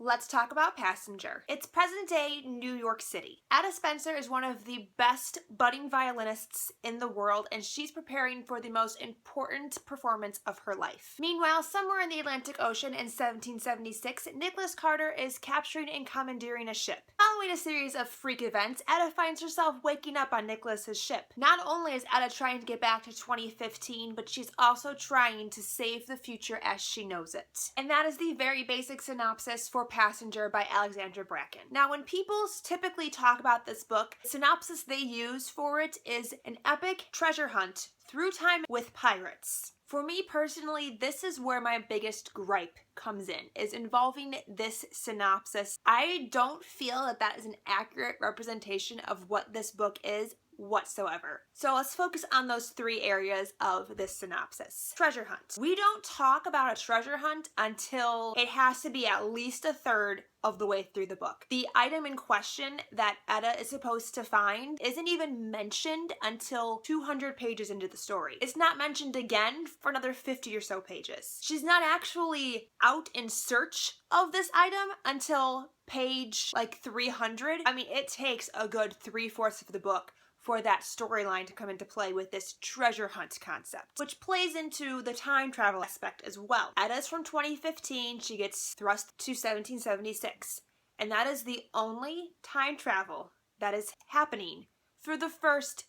Let's talk about Passenger. It's present-day New York City. Ada Spencer is one of the best budding violinists in the world, and she's preparing for the most important performance of her life. Meanwhile, somewhere in the Atlantic Ocean in 1776, Nicholas Carter is capturing and commandeering a ship. Following a series of freak events, Ada finds herself waking up on Nicholas's ship. Not only is Ada trying to get back to 2015, but she's also trying to save the future as she knows it. And that is the very basic synopsis for Passenger by Alexandra Bracken. Now, when people typically talk about this book, the synopsis they use for it is an epic treasure hunt through time with pirates. For me personally, this is where my biggest gripe comes in, is involving this synopsis. I don't feel that that is an accurate representation of what this book is whatsoever. So let's focus on those three areas of this synopsis. Treasure hunt. We don't talk about a treasure hunt until it has to be at least a third of the way through the book. The item in question that Ada is supposed to find isn't even mentioned until 200 pages into the story. It's not mentioned again for another 50 or so pages. She's not actually out in search of this item until page like 300. I mean, it takes a good 3/4 of the book for that storyline to come into play with this treasure hunt concept, which plays into the time travel aspect as well. Ada's from 2015, she gets thrust to 1776, and that is the only time travel that is happening through the first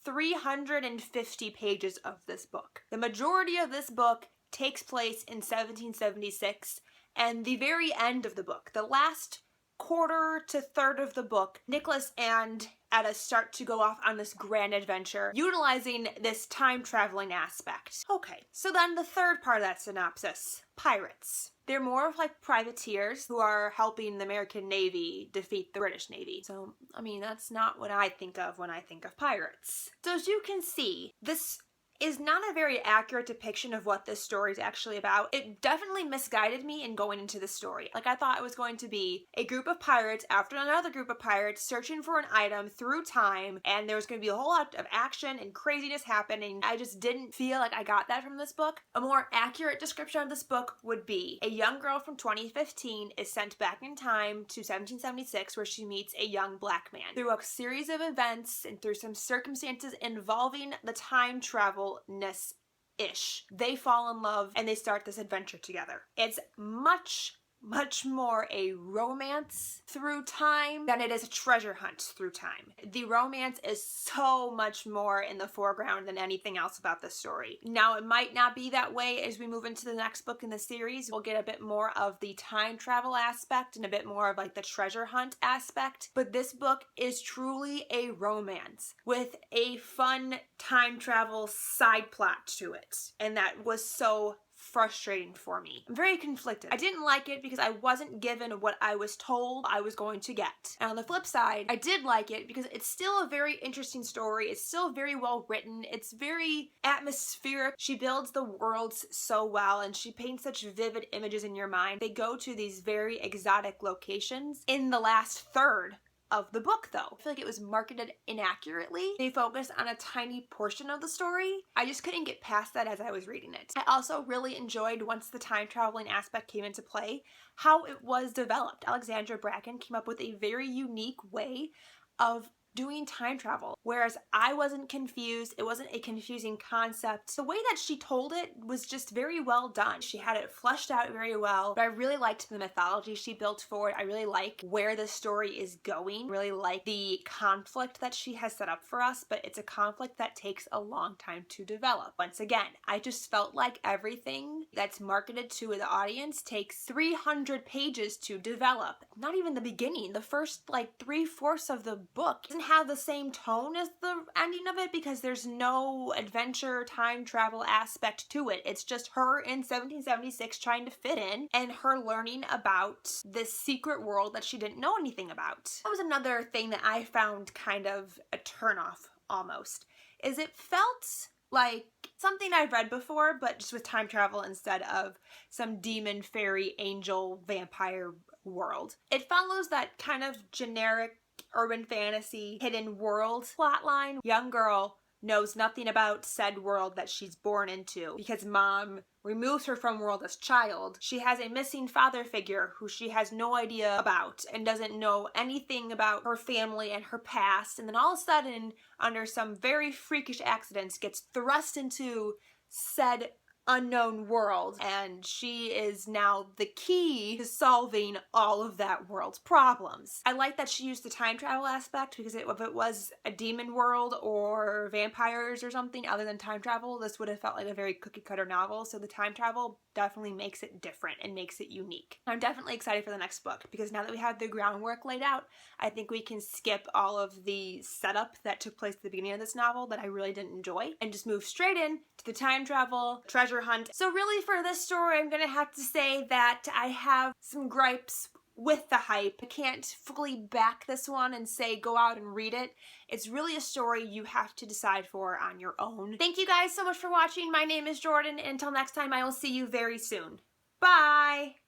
350 pages of this book. The majority of this book takes place in 1776, and the very end of the book, the last quarter to third of the book, Nicholas and Ada start to go off on this grand adventure, utilizing this time traveling aspect. Okay, so then the third part of that synopsis, pirates. They're more of like privateers who are helping the American Navy defeat the British Navy. So, I mean, that's not what I think of when I think of pirates. So as you can see, this is not a very accurate depiction of what this story is actually about. It definitely misguided me in going into the story. Like, I thought it was going to be a group of pirates after another group of pirates searching for an item through time, and there was going to be a whole lot of action and craziness happening. I just didn't feel like I got that from this book. A more accurate description of this book would be a young girl from 2015 is sent back in time to 1776, where she meets a young black man. Through a series of events and through some circumstances involving the time travel-ness-ish, they fall in love and they start this adventure together. It's much more a romance through time than it is a treasure hunt through time. The romance is so much more in the foreground than anything else about the story. Now, it might not be that way as we move into the next book in the series. We'll get a bit more of the time travel aspect and a bit more of like the treasure hunt aspect, but this book is truly a romance with a fun time travel side plot to it, and that was so frustrating for me. I'm very conflicted. I didn't like it because I wasn't given what I was told I was going to get. And on the flip side, I did like it because it's still a very interesting story. It's still very well written. It's very atmospheric. She builds the worlds so well and she paints such vivid images in your mind. They go to these very exotic locations in the last third of the book, though. I feel like it was marketed inaccurately. They focused on a tiny portion of the story. I just couldn't get past that as I was reading it. I also really enjoyed, once the time traveling aspect came into play, how it was developed. Alexandra Bracken came up with a very unique way of doing time travel, whereas I wasn't confused. It wasn't a confusing concept. The way that she told it was just very well done. She had it fleshed out very well, but I really liked the mythology she built for it. I really like where the story is going. I really like the conflict that she has set up for us, but it's a conflict that takes a long time to develop. Once again, I just felt like everything that's marketed to the audience takes 300 pages to develop. Not even the beginning. The first like 3/4 of the book doesn't have the same tone as the ending of it because there's no adventure time travel aspect to it. It's just her in 1776 trying to fit in and her learning about this secret world that she didn't know anything about. That was another thing that I found kind of a turnoff almost, is it felt like something I've read before, but just with time travel instead of some demon, fairy, angel, vampire world. It follows that kind of generic urban fantasy hidden world plotline. Young girl knows nothing about said world that she's born into because mom removes her from world as child. She has a missing father figure who she has no idea about and doesn't know anything about her family and her past, and then all of a sudden, under some very freakish accidents, gets thrust into said unknown world, and she is now the key to solving all of that world's problems. I like that she used the time travel aspect because if it was a demon world or vampires or something other than time travel, this would have felt like a very cookie cutter novel. So the time travel definitely makes it different and makes it unique. I'm definitely excited for the next book because now that we have the groundwork laid out, I think we can skip all of the setup that took place at the beginning of this novel that I really didn't enjoy and just move straight in to the time travel, treasure hunt. So really for this story, I'm gonna have to say that I have some gripes with the hype. I can't fully back this one and say go out and read it. It's really a story you have to decide for on your own. Thank you guys so much for watching. My name is Jordan. Until next time, I will see you very soon. Bye!